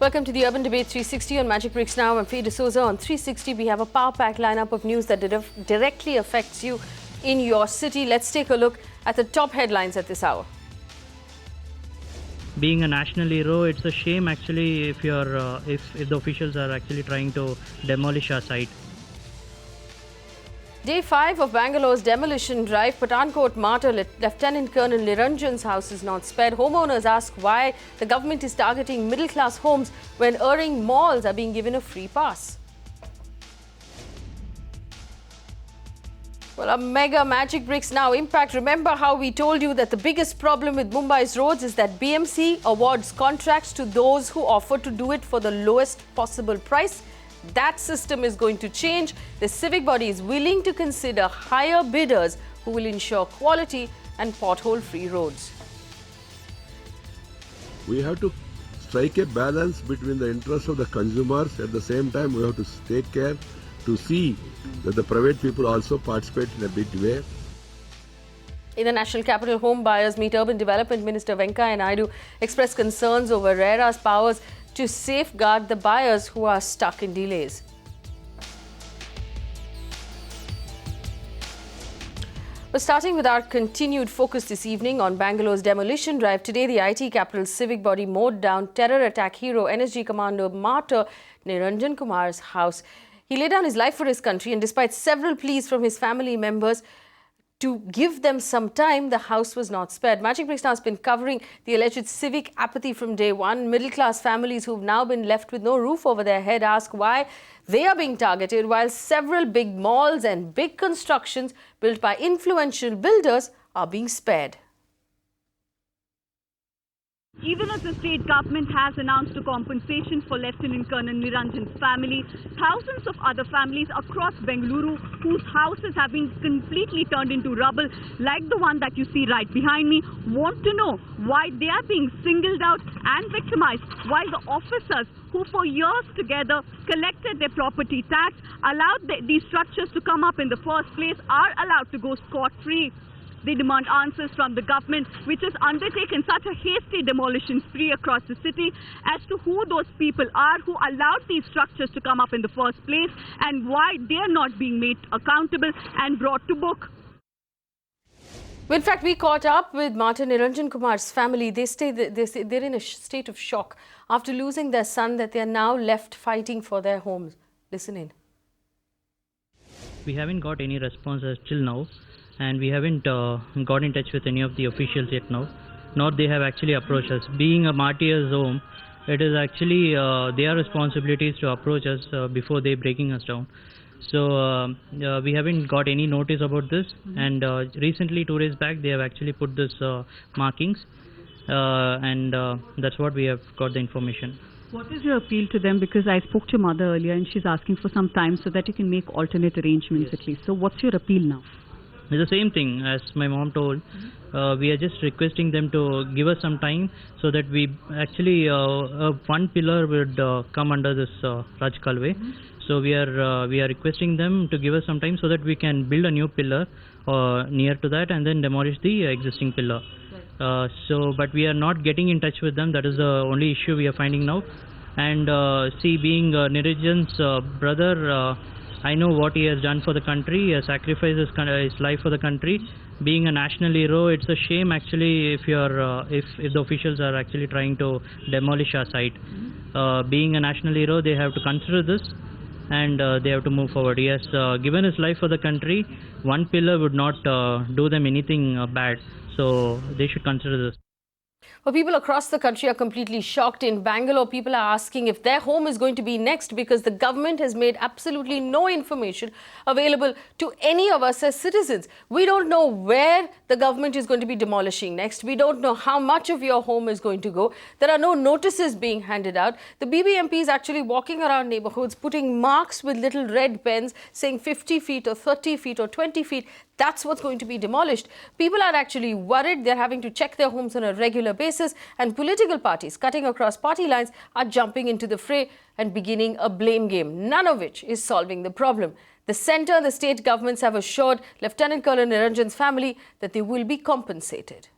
Welcome to the Urban Debate 360 on Magic Bricks Now. I'm Faye D'Souza. On 360, we have a power-packed lineup of news that directly affects you in your city. Let's take a look at the top headlines at this hour. Being a national hero, it's a shame actually if the officials are actually trying to demolish our site. Day 5 of Bangalore's demolition drive, Pathankot martyr Lieutenant Colonel Niranjan's house is not spared. Homeowners ask why the government is targeting middle-class homes when erring malls are being given a free pass. Well, a mega Magic Bricks Now impact. Remember how we told you that the biggest problem with Mumbai's roads is that BMC awards contracts to those who offer to do it for the lowest possible price? That system is going to change. The civic body is willing to consider higher bidders who will ensure quality and pothole-free roads. We have to strike a balance between the interests of the consumers. At the same time, we have to take care to see that the private people also participate in a big way. In the National Capital, home buyers meet Urban Development Minister Venkaiah Naidu express concerns over RERA's powers to safeguard the buyers who are stuck in delays. But starting with our continued focus this evening on Bangalore's demolition drive, today the IT capital's civic body mowed down terror attack hero, NSG Commando martyr Niranjan Kumar's house. He laid down his life for his country, and despite several pleas from his family members to give them some time, the house was not spared. Magic Bricks Now has been covering the alleged civic apathy from day one. Middle-class families who've now been left with no roof over their head ask why they are being targeted, while several big malls and big constructions built by influential builders are being spared. Even as the state government has announced a compensation for Lieutenant Colonel Niranjan's family, thousands of other families across Bangalore whose houses have been completely turned into rubble, like the one that you see right behind me, want to know why they are being singled out and victimized, while the officers who for years together collected their property tax, allowed these structures to come up in the first place, are allowed to go scot-free. They demand answers from the government, which has undertaken such a hasty demolition spree across the city, as to who those people are who allowed these structures to come up in the first place and why they are not being made accountable and brought to book. In fact, we caught up with Martyr Niranjan Kumar's family. They say they're in a state of shock after losing their son, that they are now left fighting for their homes. Listen in. We haven't got any responses till now, and we haven't got in touch with any of the officials yet now, nor they have actually approached us. Being a martyr's home, it is actually their responsibilities to approach us before they breaking us down. So we haven't got any notice about this, and recently 2 days back they have actually put this markings, and that's what we have got the information. What is your appeal to them? Because I spoke to your mother earlier and she's asking for some time so that you can make alternate arrangements at least. So what's your appeal now? It's the same thing as my mom told. We are just requesting them to give us some time so that we actually one pillar would come under this Raj Kalve. So we are requesting them to give us some time so that we can build a new pillar near to that and then demolish the existing pillar. But we are not getting in touch with them. That is the only issue we are finding now. And being Niranjan's brother, I know what he has done for the country. He has sacrificed his life for the country. Being a national hero, it's a shame actually if the officials are actually trying to demolish our site. Being a national hero, they have to consider this, and they have to move forward. He has given his life for the country. One pillar would not do them anything bad, so they should consider this. Well, people across the country are completely shocked. In Bangalore, people are asking if their home is going to be next, because the government has made absolutely no information available to any of us as citizens. We don't know where the government is going to be demolishing next. We don't know how much of your home is going to go. There are no notices being handed out. The BBMP is actually walking around neighborhoods, putting marks with little red pens saying 50 feet or 30 feet or 20 feet. That's what's going to be demolished. People are actually worried. They're having to check their homes on a regular basis, and political parties cutting across party lines are jumping into the fray and beginning a blame game, none of which is solving the problem. The centre and the state governments have assured Lieutenant Colonel Niranjan's family that they will be compensated.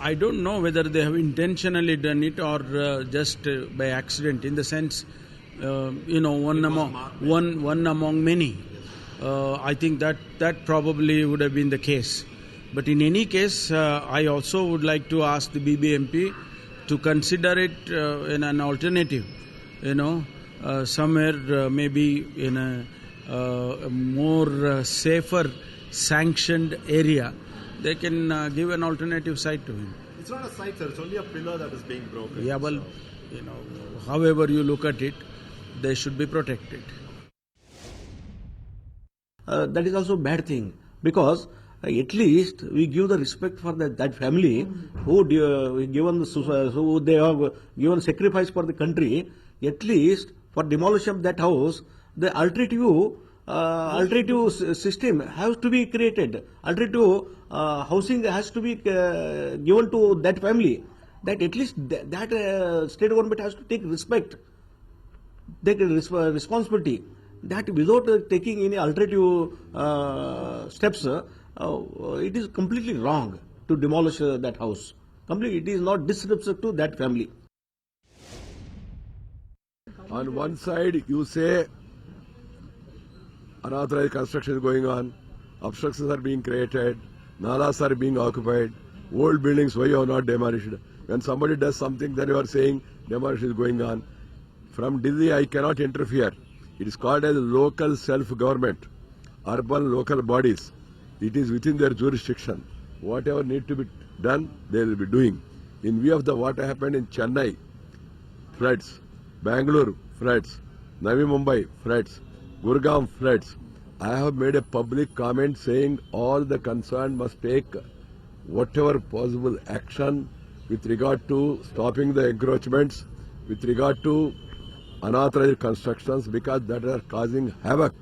I don't know whether they have intentionally done it or just by accident, in the sense, one among many. I think that probably would have been the case. But in any case, I also would like to ask the BBMP to consider it in an alternative, somewhere maybe in a more safer, sanctioned area. They can give an alternative site to him. It's not a site, sir. It's only a pillar that is being broken. Yeah, well, however you look at it, they should be protected. That is also a bad thing, because at least we give the respect for that family who they have given sacrifice for the country. At least for demolition of that house, the alternative system has to be created. Alternative housing has to be given to that family. That at least that state government has to take responsibility. That without taking any alternative steps, it is completely wrong to demolish that house. Completely, it is not disrespect to that family. On one side, you say unauthorized construction is going on, obstructions are being created, nalas are being occupied, old buildings, why you have not demolished? When somebody does something, then you are saying demolition is going on. From Delhi, I cannot interfere. It is called as local self-government, urban local bodies. It is within their jurisdiction. Whatever need to be done, they will be doing. In view of what happened in Chennai, floods, Bangalore, floods, Navi Mumbai, floods, Gurgaon, floods, I have made a public comment saying all the concerned must take whatever possible action with regard to stopping the encroachments, with regard to unauthorized constructions, because that are causing havoc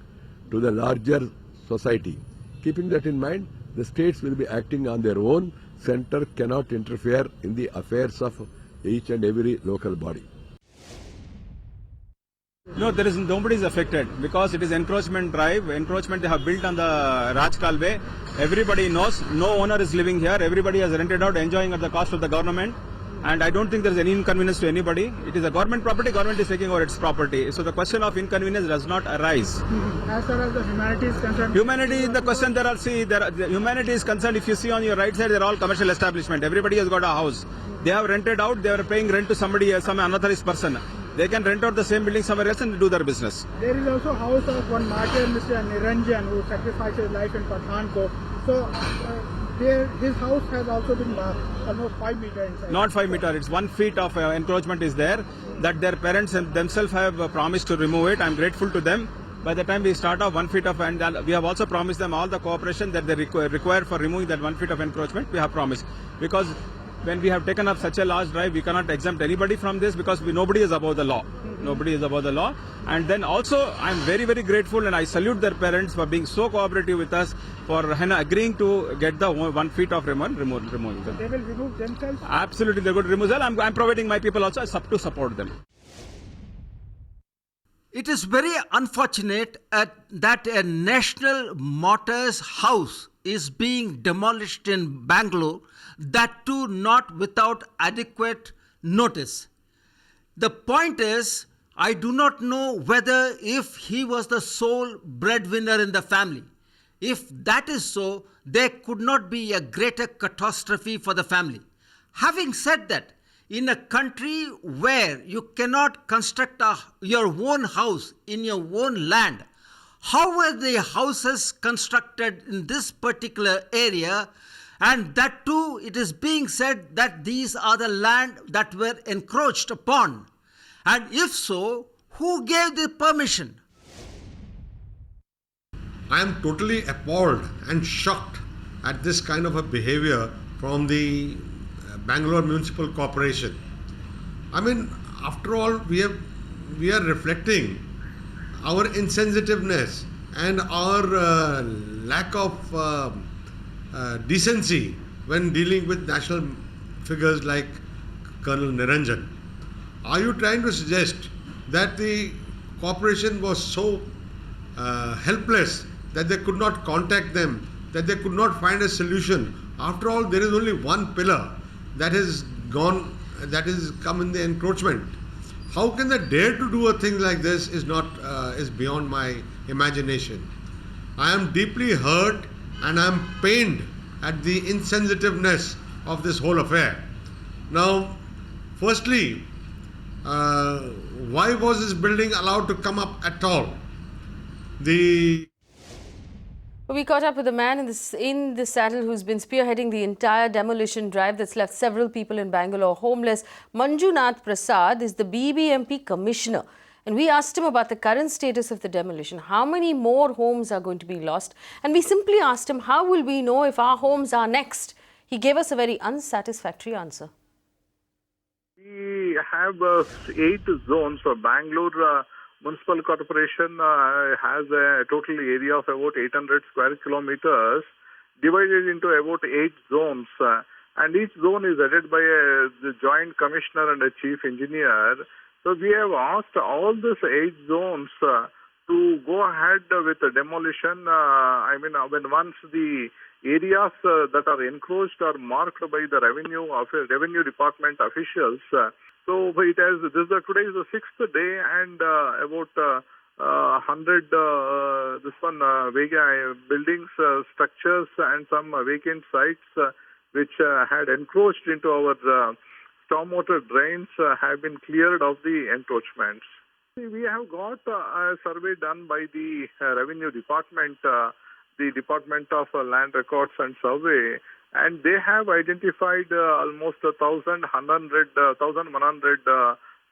to the larger society. Keeping that in mind, the states will be acting on their own. Center cannot interfere in the affairs of each and every local body. No, nobody is affected because it is encroachment drive. Encroachment they have built on the Rajkal Way. Everybody knows, no owner is living here. Everybody has rented out, enjoying at the cost of the government. And I don't think there is any inconvenience to anybody. It is a government property, government is taking over its property. So the question of inconvenience does not arise. As far as the humanity is concerned? Humanity is the question. Humanity is concerned. If you see on your right side, they're all commercial establishment. Everybody has got a house. They have rented out, they are paying rent to somebody else, some unauthorized person. They can rent out the same building somewhere else and do their business. There is also a house of one martyr, Mr. Niranjan, who sacrificed his life in Pathankot. So, his house has also been almost 5 meters inside. Not 5 meters, it's 1 feet of encroachment is there, that their parents themselves have promised to remove it. I'm grateful to them. By the time we start off 1 feet of, and we have also promised them all the cooperation that they require for removing that 1 feet of encroachment. We have promised. Because when we have taken up such a large drive, we cannot exempt anybody from this, because nobody is above the law. Nobody is above the law. And then also, I'm very, very grateful, and I salute their parents for being so cooperative with us, for agreeing to get the 1 feet of removal. They will remove themselves? Absolutely, they're going to remove it. I'm providing my people also to support them. It is very unfortunate that a national martyr's house is being demolished in Bangalore, that too not without adequate notice. The point is, I do not know whether if he was the sole breadwinner in the family. If that is so, there could not be a greater catastrophe for the family. Having said that, in a country where you cannot construct your own house in your own land, how were the houses constructed in this particular area? And that too, it is being said that these are the land that were encroached upon. And if so, who gave the permission? I am totally appalled and shocked at this kind of a behavior from the Bangalore Municipal Corporation. I mean, after all, we are reflecting our insensitiveness and our lack of decency when dealing with national figures like Colonel Niranjan. Are you trying to suggest that the corporation was so helpless that they could not contact them, that they could not find a solution? After all, there is only one pillar. that has gone, that has come in the encroachment. How can they dare to do a thing like this is not is beyond my imagination. I am deeply hurt and I am pained at the insensitiveness of this whole affair. Now, firstly, why was this building allowed to come up at all? We caught up with a man in the saddle who's been spearheading the entire demolition drive that's left several people in Bangalore homeless. Manjunath Prasad is the BBMP Commissioner. And we asked him about the current status of the demolition, how many more homes are going to be lost. And we simply asked him, how will we know if our homes are next? He gave us a very unsatisfactory answer. We have 8 zones. Bangalore Municipal Corporation has a total area of about 800 square kilometers, divided into about 8 zones. And each zone is headed by the joint commissioner and a chief engineer. So we have asked all these 8 zones to go ahead with the demolition. When once the areas that are encroached are marked by the revenue department officials. So today is the 6th day, and about 100 buildings, structures, and some vacant sites which had encroached into our stormwater drains have been cleared of the encroachments. We have got a survey done by the revenue department, the Department of Land Records and Survey, and they have identified almost 1,100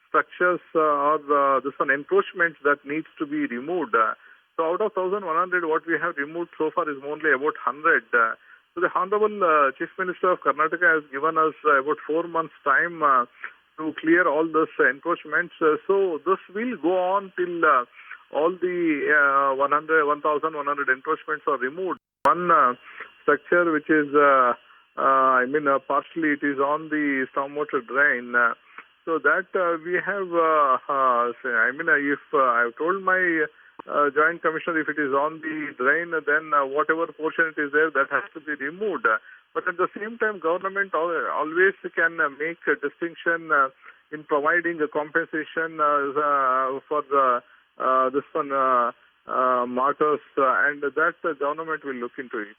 structures or encroachments that needs to be removed. So out of 1,100, what we have removed so far is only about 100. So the Honorable Chief Minister of Karnataka has given us about 4 months' time to clear all those encroachments. So this will go on till all the 1,100 encroachments are removed. One structure which is, partially it is on the stormwater drain. So that we have, if I've told my Joint Commissioner, if it is on the drain, then whatever portion it is there, that has to be removed. But at the same time, government always can make a distinction in providing a compensation for martyrs, and that the government will look into it.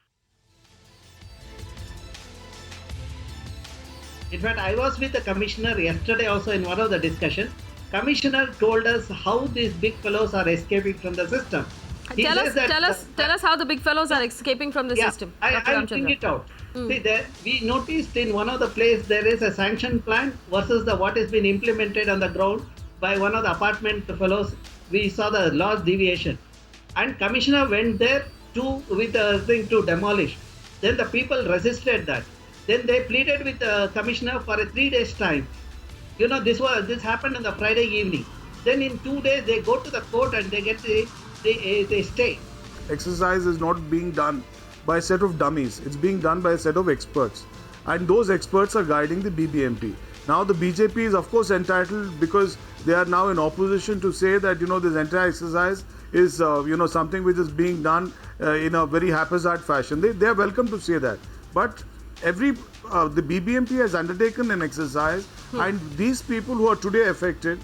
In fact, I was with the Commissioner yesterday also in one of the discussions. Commissioner told us how these big fellows are escaping from the system. Tell us how the big fellows are escaping from the system. I'll bring it out. See, we noticed in one of the places there is a sanction plan versus what has been implemented on the ground by one of the apartment fellows. We saw the large deviation, and Commissioner went there with a thing to demolish. Then the people resisted that. Then they pleaded with the Commissioner for a 3 days time. This happened on the Friday evening. Then in 2 days they go to the court and they get they stay. Exercise is not being done by a set of dummies. It's being done by a set of experts, and those experts are guiding the BBMP. Now the BJP is of course entitled, because they are now in opposition, to say that this entire exercise is something which is being done in a very haphazard fashion. They are welcome to say that, but the BBMP has undertaken an exercise, and these people who are today affected,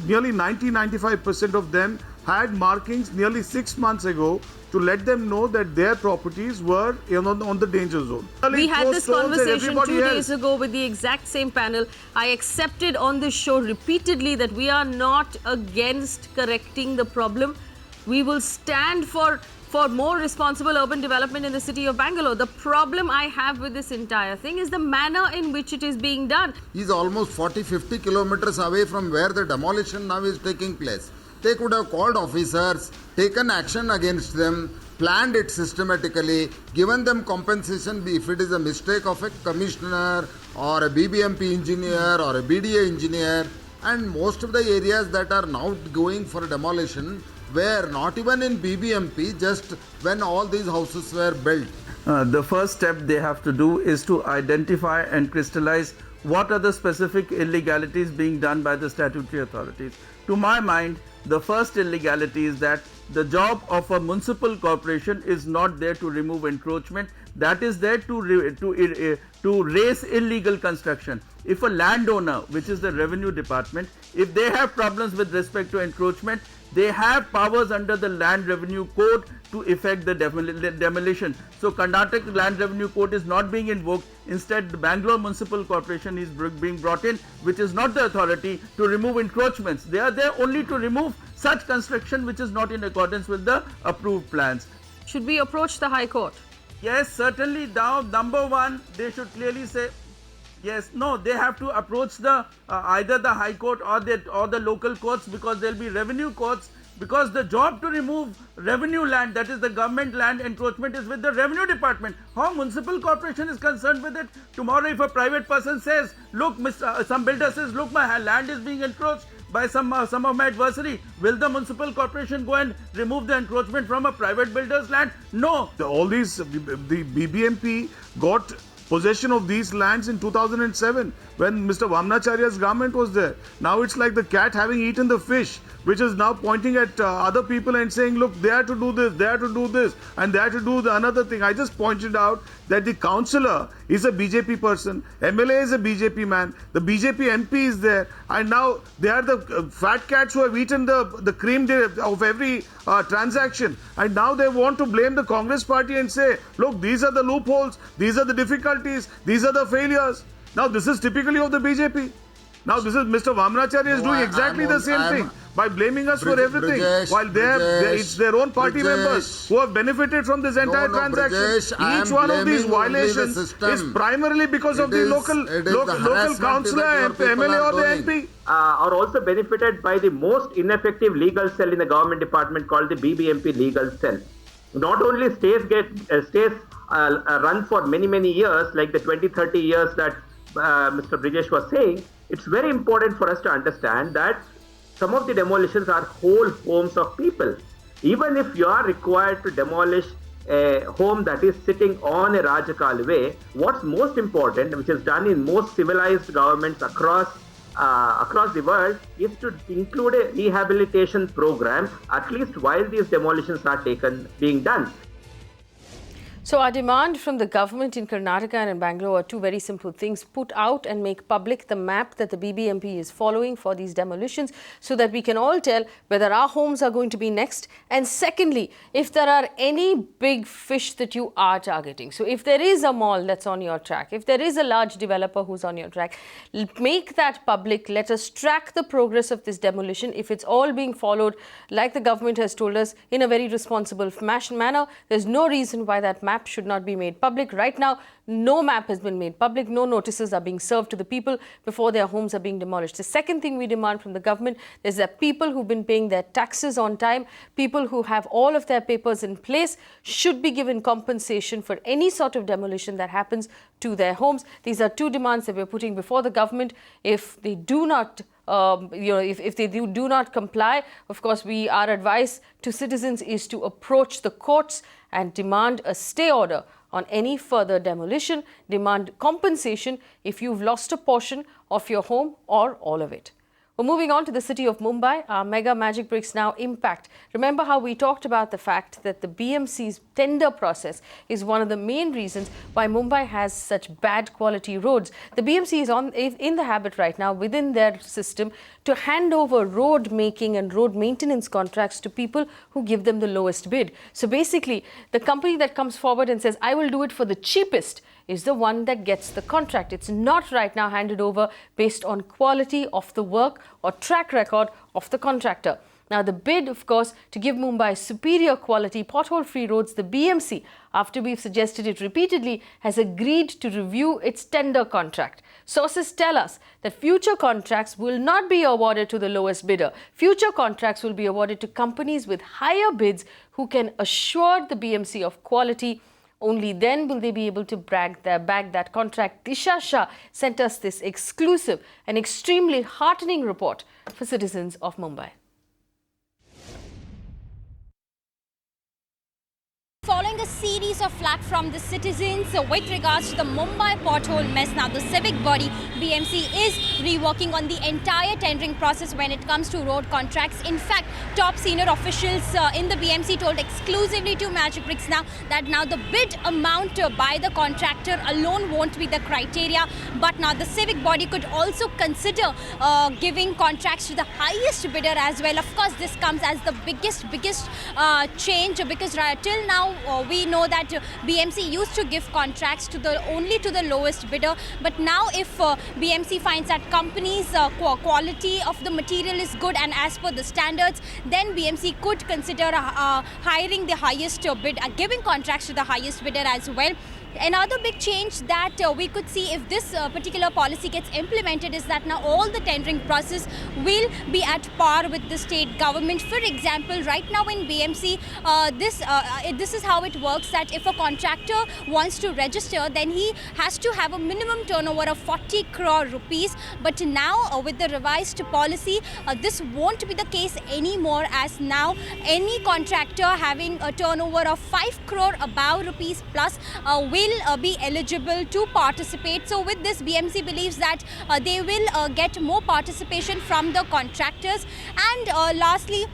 nearly 90-95% of them had markings nearly 6 months ago to let them know that their properties were on the danger zone. We had this conversation 2 days ago with the exact same panel. I accepted on this show repeatedly that we are not against correcting the problem. We will stand for more responsible urban development in the city of Bangalore. The problem I have with this entire thing is the manner in which it is being done. He's almost 40-50 kilometers away from where the demolition now is taking place. They could have called officers, taken action against them, planned it systematically, given them compensation if it is a mistake of a commissioner or a BBMP engineer or a BDA engineer. And most of the areas that are now going for demolition were not even in BBMP, just when all these houses were built. The first step they have to do is to identify and crystallize what are the specific illegalities being done by the statutory authorities. To my mind, The first illegality is that the job of a municipal corporation is not there to remove encroachment, that is there to raise illegal construction. If a landowner, which is the revenue department, if they have problems with respect to encroachment, they have powers under the Land Revenue Code to effect the demolition. So Karnataka Land Revenue Code is not being invoked. Instead, the Bangalore Municipal Corporation is being brought in, which is not the authority to remove encroachments. They are there only to remove such construction which is not in accordance with the approved plans. Should we approach the High Court? Yes, certainly. Now, number one, they should clearly say, yes, no, they have to approach the either the High Court or the local courts, because there will be revenue courts, because the job to remove revenue land, that is the government land encroachment, is with the revenue department. How municipal corporation is concerned with it? Tomorrow if a private person says, look, some builder says, look, my land is being encroached by some of my adversary, will the municipal corporation go and remove the encroachment from a private builder's land? No. All these, the BBMP got possession of these lands in 2007 when Mr. Vamnacharya's government was there. Now it's like the cat having eaten the fish, which is now pointing at other people and saying, look, they have to do this, they have to do this, and they have to do another thing. I just pointed out that the councillor is a BJP person, MLA is a BJP man, the BJP MP is there, and now they are the fat cats who have eaten the cream of every transaction, and now they want to blame the Congress party and say, look, these are the loopholes, these are the difficulties, these are the failures. Now this is typically of the BJP. Now this is Mr. Vamnacharya is doing exactly the same thing by blaming us for everything, while it's their own party members who have benefited from this entire transaction. Each one of these violations is primarily because of the local councillor, MLA or the MP. Are also benefited by the most ineffective legal cell in the government department called the BBMP legal cell. Not only stays run for many years, like the 20-30 years that Mr. Brijesh was saying. It's very important for us to understand that some of the demolitions are whole homes of people. Even if you are required to demolish a home that is sitting on a Rajakal way, what's most important, which is done in most civilized governments across the world, is to include a rehabilitation program, at least while these demolitions are being done. So our demand from the government in Karnataka and in Bangalore are two very simple things. Put out and make public the map that the BBMP is following for these demolitions so that we can all tell whether our homes are going to be next. And secondly, if there are any big fish that you are targeting. So if there is a mall that's on your track, if there is a large developer who's on your track, make that public. Let us track the progress of this demolition. If it's all being followed like the government has told us in a very responsible manner, there's no reason why that map should not be made public. Right now, no map has been made public. No notices are being served to the people before their homes are being demolished. The second thing we demand from the government is that people who've been paying their taxes on time, people who have all of their papers in place, should be given compensation for any sort of demolition that happens to their homes. These are two demands that we're putting before the government. If they do not if they do not comply, of course, our advice to citizens is to approach the courts and demand a stay order on any further demolition, demand compensation if you've lost a portion of your home or all of it. Well, moving on to the city of Mumbai, our mega magic bricks now impact. Remember how we talked about the fact that the BMC's tender process is one of the main reasons why Mumbai has such bad quality roads. The BMC is in the habit right now within their system to hand over road making and road maintenance contracts to people who give them the lowest bid. So basically, the company that comes forward and says, I will do it for the cheapest, is the one that gets the contract. It's not right now handed over based on quality of the work or track record of the contractor. Now, the bid, of course, to give Mumbai superior quality pothole-free roads, the BMC, after we've suggested it repeatedly, has agreed to review its tender contract. Sources tell us that future contracts will not be awarded to the lowest bidder. Future contracts will be awarded to companies with higher bids who can assure the BMC of quality. Only then will they be able to bag that contract. Disha Shah sent us this exclusive and extremely heartening report for citizens of Following a series of flack from the citizens with regards to the Mumbai pothole mess. Now the civic body BMC is reworking on the entire tendering process when it comes to road contracts. In fact, top senior officials in the BMC told exclusively to Magic Bricks now that now the bid amount by the contractor alone won't be the criteria, but now the civic body could also consider giving contracts to the highest bidder as well. Of course, this comes as the biggest change, because till now we know that BMC used to give contracts to only to the lowest bidder, but now if BMC finds that companies quality of the material is good and as per the standards, then BMC could consider hiring the highest bid, giving contracts to the highest bidder as well. Another big change that we could see if this particular policy gets implemented is that now all the tendering process will be at par with the state government. For example, right now in BMC, this is how it works, that if a contractor wants to register, then he has to have a minimum turnover of 40 crore rupees. But now with the revised policy, this won't be the case anymore, as now any contractor having a turnover of 5 crore above rupees plus will be eligible to participate. So with this, BMC believes that they will get more participation from the contractors. And lastly,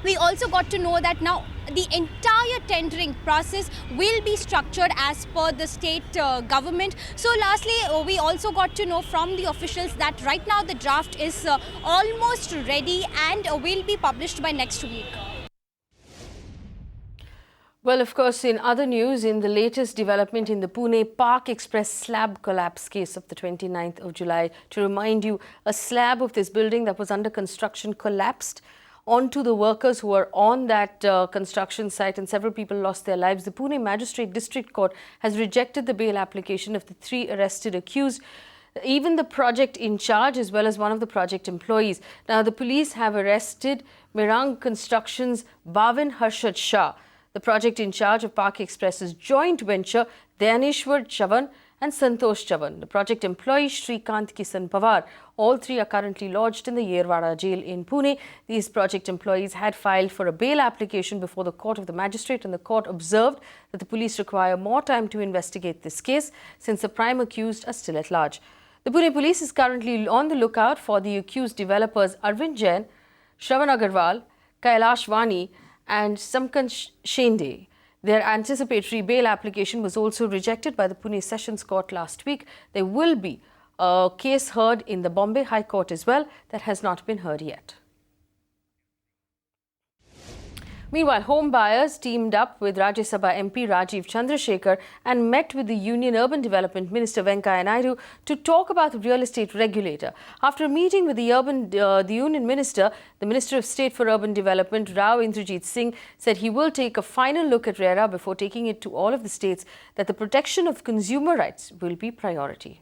we also got to know that now the entire tendering process will be structured as per the state government. So lastly, we also got to know from the officials that right now the draft is almost ready and will be published by next week. Well, of course, in other news, in the latest development in the Pune Park Express slab collapse case of the 29th of July, to remind you, a slab of this building that was under construction collapsed onto the workers who were on that construction site, and several people lost their lives. The Pune Magistrate District Court has rejected the bail application of the 3 arrested accused, even the project in charge as well as one of the project employees. Now, the police have arrested Mirang Construction's Bhavin Harshad Shah, the project in charge of Park Express's joint venture, Dayaneshwar Chavan and Santosh Chavan, the project employee Shrikant Kisan Pawar. All 3 are currently lodged in the Yerwada jail in Pune. These project employees had filed for a bail application before the court of the magistrate, and the court observed that the police require more time to investigate this case since the prime accused are still at large. The Pune police is currently on the lookout for the accused developers Arvind Jain, Shravan Agarwal, Kailash Vani and Samkan Shende. Their anticipatory bail application was also rejected by the Pune Sessions Court last week. There will be a case heard in the Bombay High Court as well that has not been heard yet. Meanwhile, home buyers teamed up with Rajya Sabha MP Rajiv Chandrasekhar and met with the Union Urban Development Minister Venkaiah Naidu to talk about the real estate regulator. After a meeting with the Union Minister, the Minister of State for Urban Development, Rao Indrajit Singh, said he will take a final look at RERA before taking it to all of the states that the protection of consumer rights will be priority.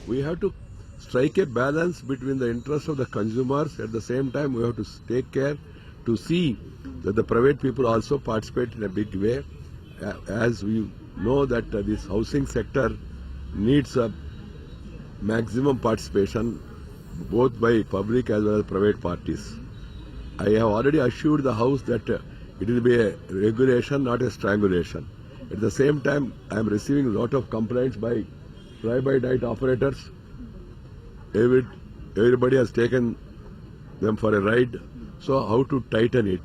We have to strike a balance between the interests of the consumers. At the same time, we have to take care to see that the private people also participate in a big way. As we know that this housing sector needs a maximum participation both by public as well as private parties. I have already assured the House that it will be a regulation, not a strangulation. At the same time, I am receiving a lot of complaints by fly-by-night operators. Everybody has taken them for a ride. So how to tighten it?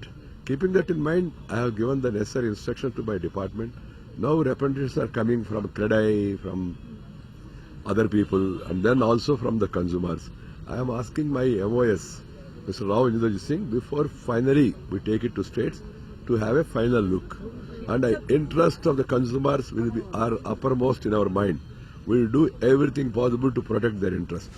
Keeping that in mind, I have given the necessary instruction to my department. Now representatives are coming from CREDAI, from other people, and then also from the consumers. I am asking my MOS, Mr. Rao Indrajit Singh, before finally we take it to states, to have a final look. And the interest of the consumers are uppermost in our mind. We will do everything possible to protect their interest.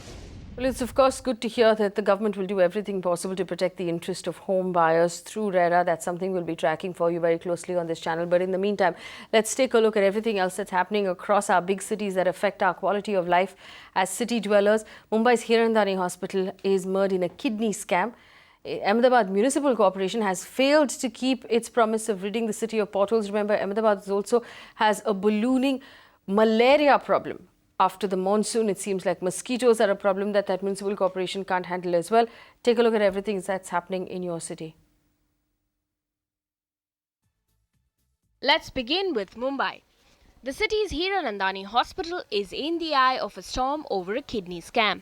Well, it's of course good to hear that the government will do everything possible to protect the interest of home buyers through RERA. That's something we'll be tracking for you very closely on this channel. But in the meantime, let's take a look at everything else that's happening across our big cities that affect our quality of life as city dwellers. Mumbai's Hirandani Hospital is mired in a kidney scam. Ahmedabad Municipal Corporation has failed to keep its promise of ridding the city of potholes. Remember, Ahmedabad also has a ballooning malaria problem. After the monsoon, it seems like mosquitoes are a problem that municipal corporation can't handle as well. Take a look at everything that's happening in your city. Let's begin with Mumbai. The city's Hiranandani Hospital is in the eye of a storm over a kidney scam.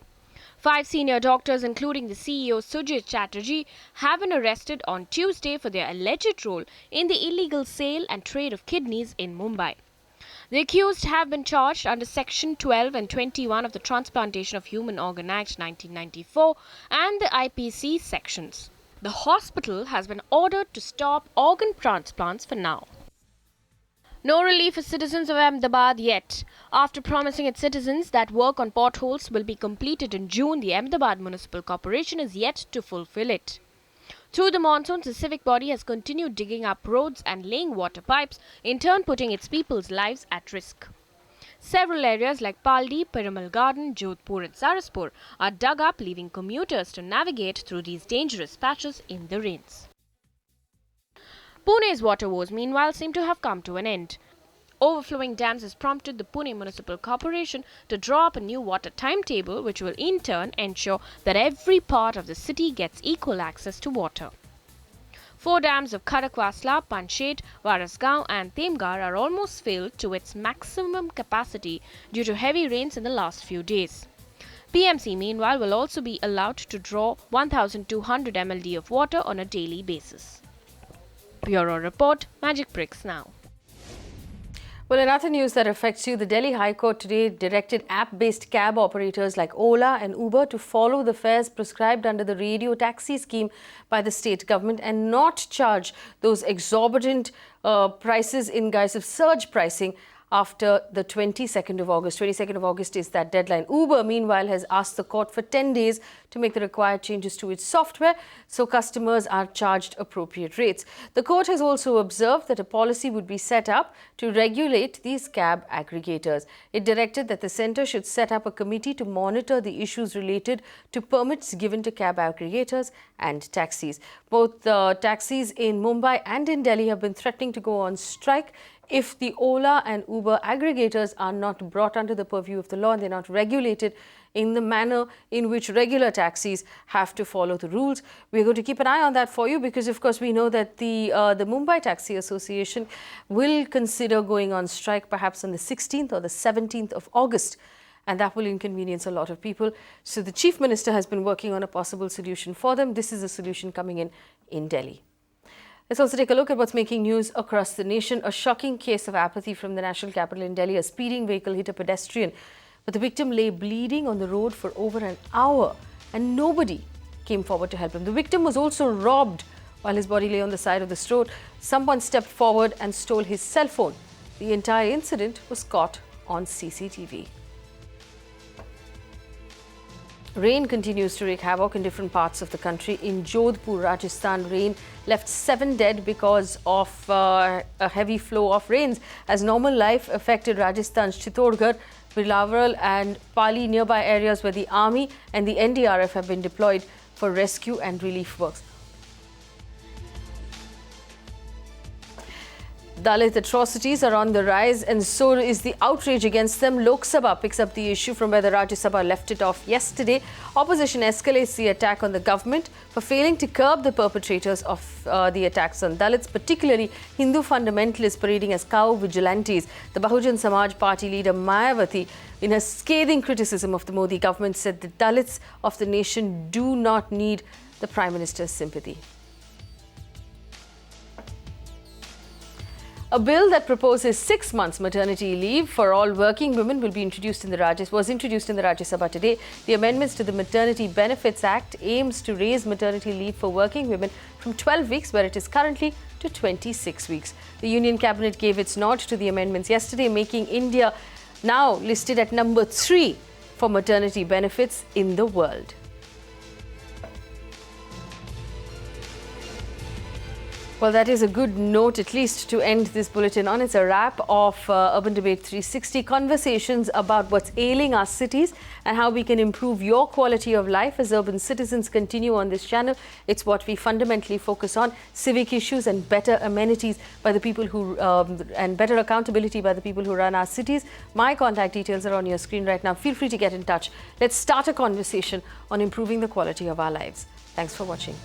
5 senior doctors, including the CEO Sujit Chatterjee, have been arrested on Tuesday for their alleged role in the illegal sale and trade of kidneys in Mumbai. The accused have been charged under Section 12 and 21 of the Transplantation of Human Organ Act 1994 and the IPC sections. The hospital has been ordered to stop organ transplants for now. No relief for citizens of Ahmedabad yet. After promising its citizens that work on potholes will be completed in June, the Ahmedabad Municipal Corporation is yet to fulfill it. Through the monsoons, the civic body has continued digging up roads and laying water pipes, in turn putting its people's lives at risk. Several areas like Paldi, Piramal Garden, Jodhpur and Saraspur are dug up, leaving commuters to navigate through these dangerous patches in the rains. Pune's water woes, meanwhile, seem to have come to an end. Overflowing dams has prompted the Pune Municipal Corporation to draw up a new water timetable, which will in turn ensure that every part of the city gets equal access to water. 4 dams of Khadakwasla, Panshet, Warasgaon and Temgar are almost filled to its maximum capacity due to heavy rains in the last few days. PMC, meanwhile, will also be allowed to draw 1,200 mld of water on a daily basis. Bureau Report, Magic Bricks Now. Well, in other news that affects you, the Delhi High Court today directed app-based cab operators like Ola and Uber to follow the fares prescribed under the radio taxi scheme by the state government and not charge those exorbitant prices in guise of surge pricing after the 22nd of August. 22nd of August is that deadline. Uber, meanwhile, has asked the court for 10 days to make the required changes to its software so customers are charged appropriate rates. The court has also observed that a policy would be set up to regulate these cab aggregators. It directed that the centre should set up a committee to monitor the issues related to permits given to cab aggregators and taxis. Both taxis in Mumbai and in Delhi have been threatening to go on strike if the Ola and Uber aggregators are not brought under the purview of the law and they're not regulated in the manner in which regular taxis have to follow the rules. We're going to keep an eye on that for you because, of course, we know that the Mumbai Taxi Association will consider going on strike perhaps on the 16th or the 17th of August. And that will inconvenience a lot of people. So the Chief Minister has been working on a possible solution for them. This is a solution coming in Delhi. Let's also take a look at what's making news across the nation. A shocking case of apathy from the national capital in Delhi. A speeding vehicle hit a pedestrian, but the victim lay bleeding on the road for over an hour and nobody came forward to help him. The victim was also robbed while his body lay on the side of the road. Someone stepped forward and stole his cell phone. The entire incident was caught on CCTV. Rain continues to wreak havoc in different parts of the country. In Jodhpur, Rajasthan, rain left 7 dead because of a heavy flow of rains. As normal life affected Rajasthan's Chittorgarh, Bilawal and Pali, nearby areas where the army and the NDRF have been deployed for rescue and relief works. Dalit atrocities are on the rise and so is the outrage against them. Lok Sabha picks up the issue from where the Rajya Sabha left it off yesterday. Opposition escalates the attack on the government for failing to curb the perpetrators of the attacks on Dalits, particularly Hindu fundamentalists parading as cow vigilantes. The Bahujan Samaj Party leader Mayawati, in her scathing criticism of the Modi government, said the Dalits of the nation do not need the Prime Minister's sympathy. A bill that proposes 6 months maternity leave for all working women was introduced in the Rajya Sabha today. The amendments to the Maternity Benefits Act aims to raise maternity leave for working women from 12 weeks, where it is currently, to 26 weeks. The Union Cabinet gave its nod to the amendments yesterday, making India now listed at number 3 for maternity benefits in the world. Well, that is a good note, at least, to end this bulletin on. It's a wrap of Urban Debate 360, conversations about what's ailing our cities and how we can improve your quality of life as urban citizens continue on this channel. It's what we fundamentally focus on: civic issues and better amenities by the people who, and better accountability by the people who run our cities. My contact details are on your screen right now. Feel free to get in touch. Let's start a conversation on improving the quality of our lives. Thanks for watching.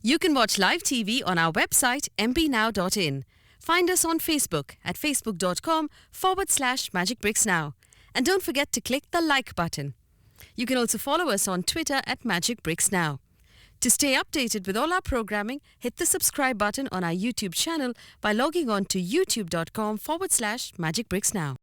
You can watch live TV on our website mpnow.in. Find us on Facebook at facebook.com/magicbricksnow. And don't forget to click the like button. You can also follow us on Twitter at magicbricksnow. To stay updated with all our programming, hit the subscribe button on our YouTube channel by logging on to youtube.com/magicbricksnow.